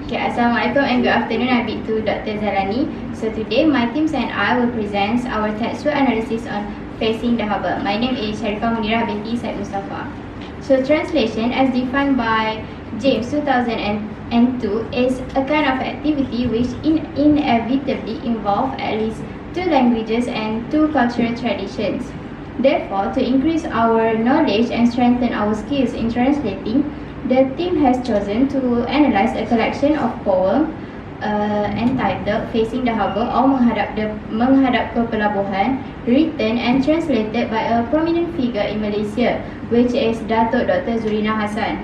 Okay, Assalamualaikum and good afternoon. I'm to Dr. Zalani. So today my teams and I will present our textual analysis on facing the harbour. My name is Syarifah Munirah binti Syed Mustafa. So translation as defined by James 2002 is a kind of activity which inevitably involve at least two languages and two cultural traditions. Therefore, to increase our knowledge and strengthen our skills in translating, the team has chosen to analyze a collection of poems entitled Facing the Harbour or Menghadap ke Pelabuhan, written and translated by a prominent figure in Malaysia, which is Datuk Dr. Zurinah Hassan.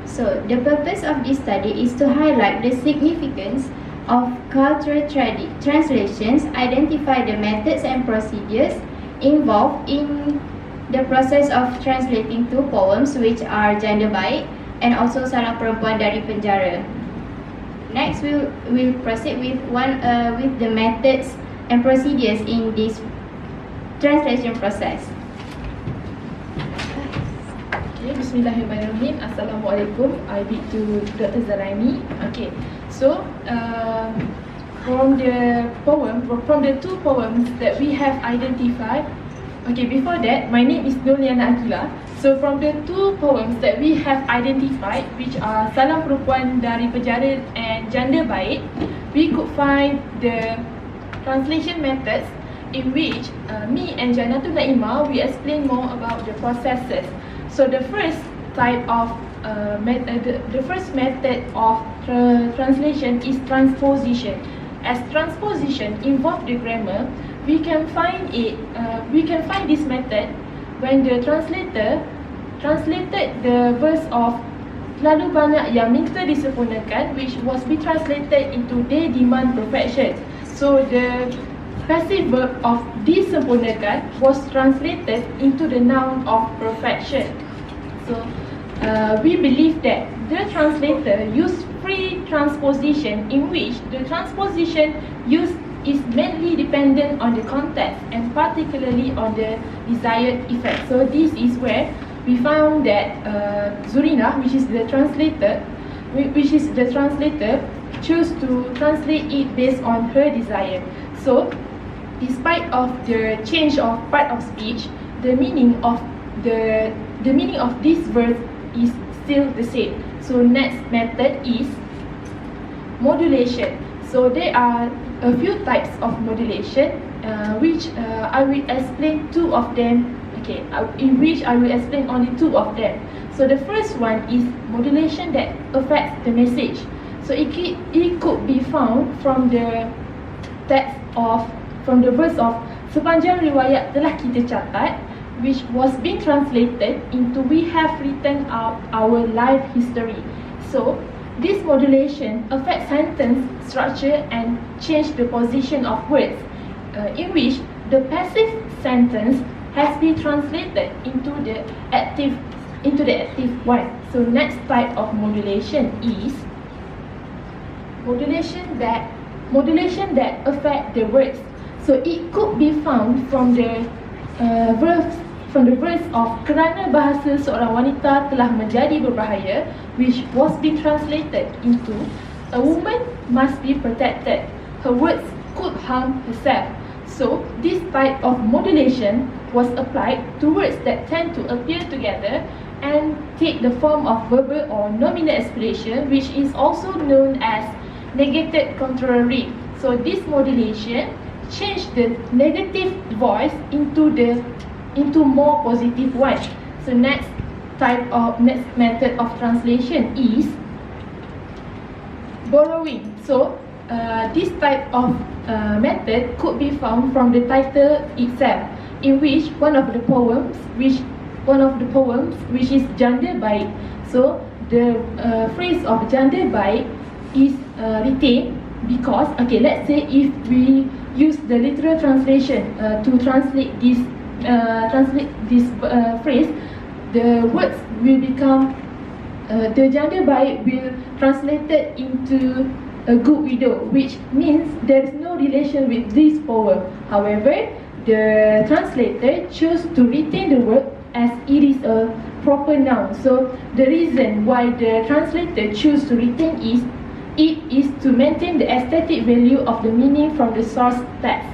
So, the purpose of this study is to highlight the significance of cultural translations, identify the methods and procedures involved in the process of translating two poems which are Janda Baik and also Salam Perempuan dari Penjara. Next, we'll proceed with the methods and procedures in this translation process. Okay, Bismillahirrahmanirrahim. Assalamualaikum. I bid to Dr. Zalani. Okay, so from the two poems that we have identified. Okay, before that, my name is NurLyana Aqilah. So from the two poems that we have identified, which are Salam Perempuan dari Penjara and Janda Baik, we could find the translation methods in which me and Janatulnaimah we explain more about the processes. So the first type of the first method of translation is transposition. As transposition involves the grammar, we can find this method when the translator translated the verse of terlalu banyak yang minta disempurnakan, which was be translated into they demand perfection. So the passive verb of disempurnakan was translated into the noun of perfection. So we believe that the translator used free transposition, in which the transposition used is mainly dependent on the context and particularly on the desired effect. So this is where we found that Zurinah, which is the translator, chose to translate it based on her desire. So, despite of the change of part of speech, the meaning of this verse is still the same. So next method is modulation. So there are a few types of modulation, which I will explain two of them. Okay, in which I will explain only two of them. So the first one is modulation that affects the message. So it could be found from the text from the verse of sepanjang riwayat telah kita catat, which was being translated into we have written out our life history. So this modulation affects sentence structure and change the position of words, in which the passive sentence has been translated into the active one. So next type of modulation is modulation that affect the words. So it could be found from the verse of kerana bahasa seorang wanita telah menjadi berbahaya, which was being translated into a woman must be protected, her words could harm herself. So this type of modulation was applied to words that tend to appear together and take the form of verbal or nominal expression, which is also known as negated contrary. So this modulation changed the negative voice into more positive one. So next method of translation is borrowing. So this type of method could be found from the title itself, in which one of the poems which is Janda Baik. So the phrase of Janda Baik is retained because, okay, let's say if we use the literal translation to translate this phrase, the words will become the Janda Baik will translated into a good widow, which means there is no relation with this poem. However, the translator chose to retain the word as it is a proper noun. So the reason why the translator chose to retain is it is to maintain the aesthetic value of the meaning from the source text.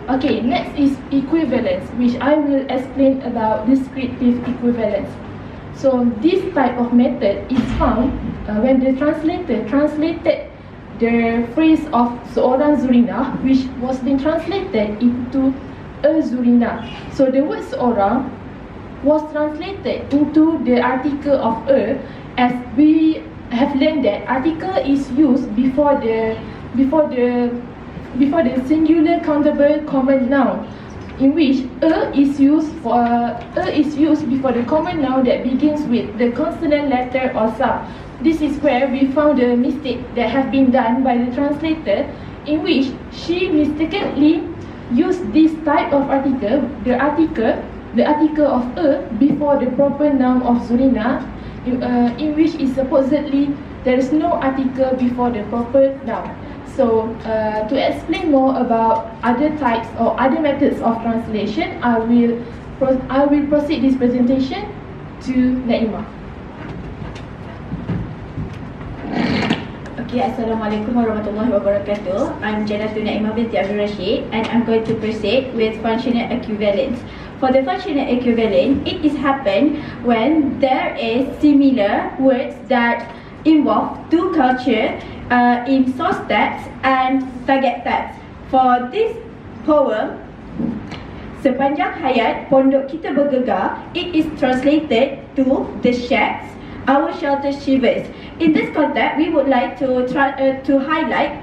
Okay, next is equivalence, which I will explain about descriptive equivalence. So this type of method is found when the translator translated the phrase of seorang Zurinah, which was being translated into a Zurinah. So the word seorang was translated into the article of a, as we have learned that article is used before the singular countable common noun, in which a is used before the common noun that begins with the consonant letter or sound. This is where we found a mistake that has been done by the translator, in which she mistakenly used this type of article, the article of a, before the proper noun of Zurinah, in which is supposedly there is no article before the proper noun. So to explain more about other types or other methods of translation, I will proceed this presentation to Naimah. Okay, Assalamualaikum warahmatullahi wabarakatuh. I'm Janatulnaimah binti Abd Rashid, and I'm going to proceed with functional equivalence. For the functional equivalent, it is happen when there is similar words that involve two culture in source text and target text. For this poem, sepanjang hayat pondok kita bergegar, it is translated to the shacks, our shelter shivers. In this context, we would like to try to highlight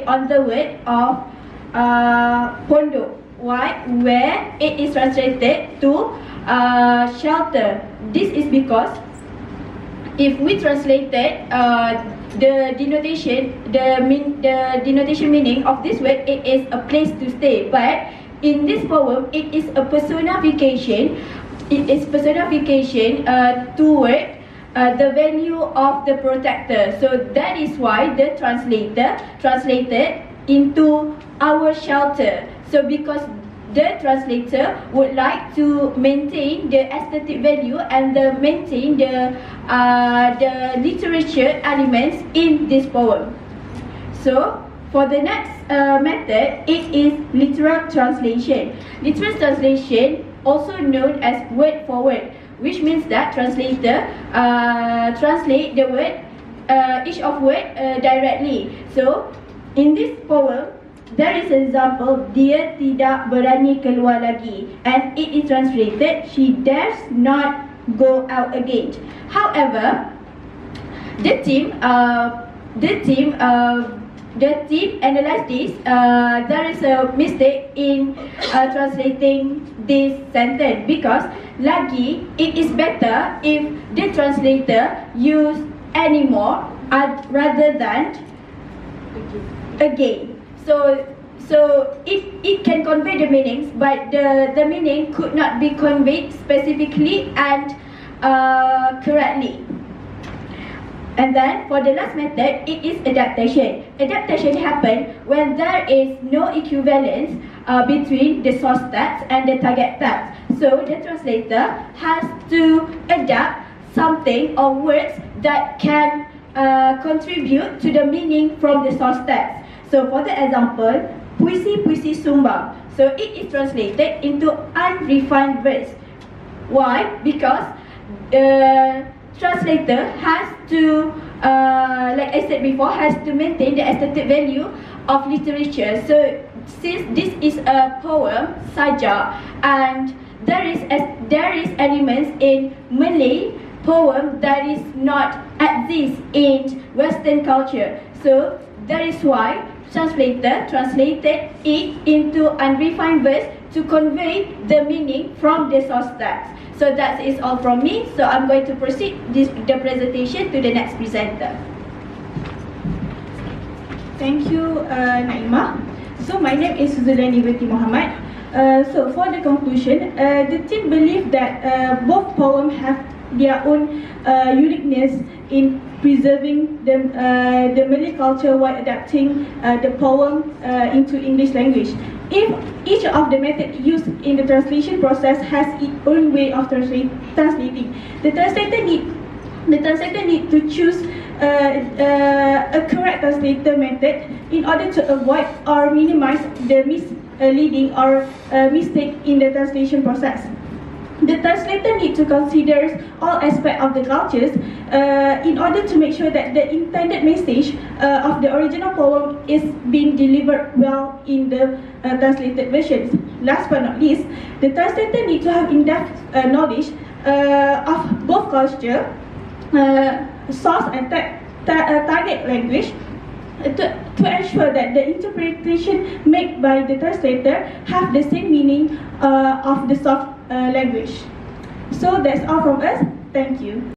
on the word of pondok. Why? Where it is translated to shelter. This is because if we translated the denotation meaning of this word, it is a place to stay. But in this poem, it is a personification. It is personification toward the value of the protector. So that is why the translator translated into our shelter. So because the translator would like to maintain the aesthetic value and maintain the literature elements in this poem. So for the next method, it is literal translation. Literal translation, also known as word for word, which means that translator translate the word, each of word directly. So in this poem, there is an example, dia tidak berani keluar lagi, and it is translated, she dares not go out again. However, the team analyzed this. There is a mistake in translating this sentence, because lagi, it is better if the translator use anymore rather than again. So it can convey the meanings, but the meaning could not be conveyed specifically and correctly. And then for the last method, it is adaptation. Adaptation happens when there is no equivalence between the source text and the target text. So the translator has to adapt something or words that can contribute to the meaning from the source text. So for the example, puisi-puisi sumbang. So it is translated into unrefined verse. Why? Because the translator has to, like I said before, has to maintain the aesthetic value of literature. So since this is a poem saja, and there is elements in Malay poem that is not exist in Western culture. So that is why translator translated it into unrefined verse to convey the meaning from the source text. So that is all from me. So I'm going to proceed the presentation to the next presenter. Thank you, Naimah. So my name is Suzuliani binti Mohamad. So for the conclusion, the team believe that both poems have their own uniqueness in preserving the Malay culture while adapting the poem into English language. If each of the methods used in the translation process has its own way of translating, the translator need to choose a correct translator method in order to avoid or minimize the misleading or mistake in the translation process. The translator needs to consider all aspects of the cultures in order to make sure that the intended message of the original poem is being delivered well in the translated versions. Last but not least, the translator needs to have in-depth knowledge of both culture, source and target language to ensure that the interpretation made by the translator have the same meaning of the soft language. So that's all from us. Thank you.